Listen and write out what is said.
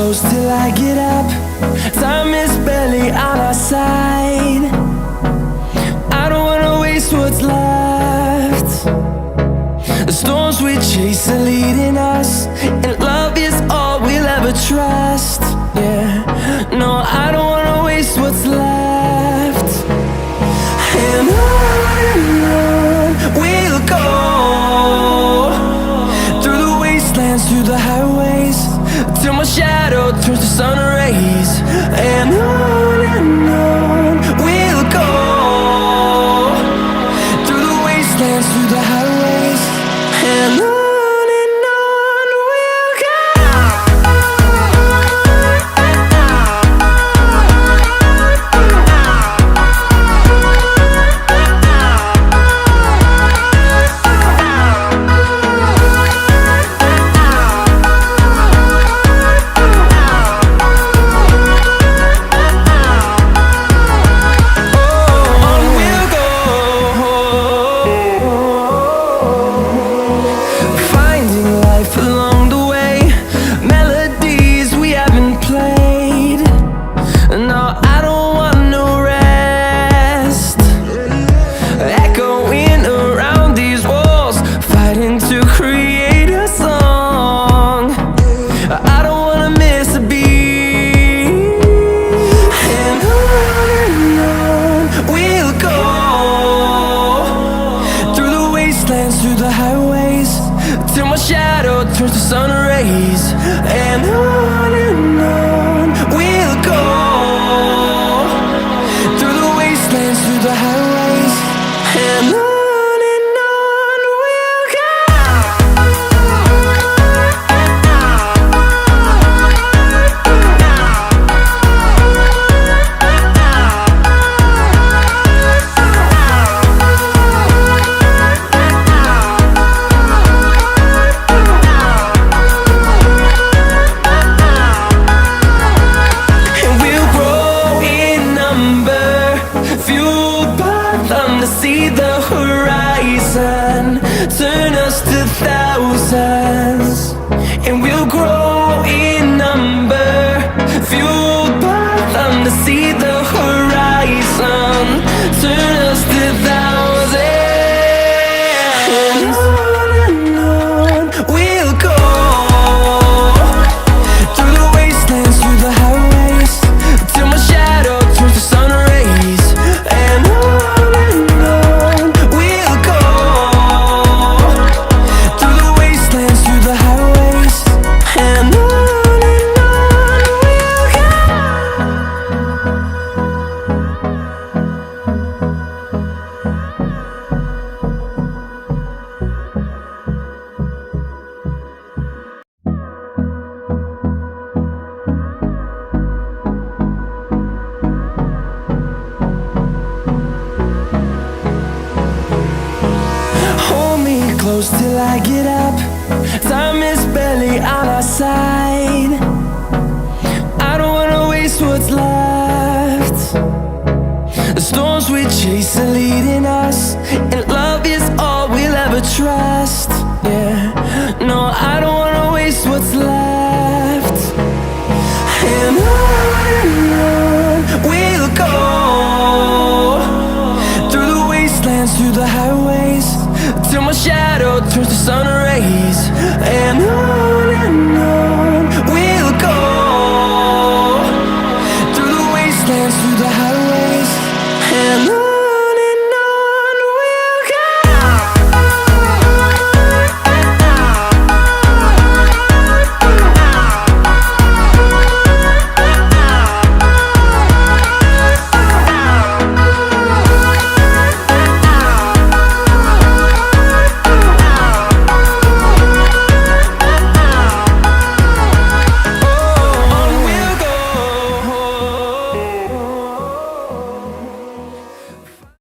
close till I get up. Time is barely on our side. I don't wanna waste what's left. The storms we chase are leading us, and love is all we'll ever trust. Yeah, no, I don't wanna waste what's left. And on we'll go, through the wastelands, through the highways, till my shadow turns to sun rays. And on we'll go, through the wastelands, through the highways, and on we'll go. Through the highways, till my shadow turns to sun rays. And on we'll go, through the wastelands, through the highways, and on we'll go. See the horizon turn us to thousands, and we'll grow in number, fueled by them. To see the horizon turn us to thousands, and on we'll go, through the wastelands, through the highways, till my shadow turns to sun rays. And close till I get up. Time is barely on our side. I don't wanna waste what's left. The storms we chase are leading us, and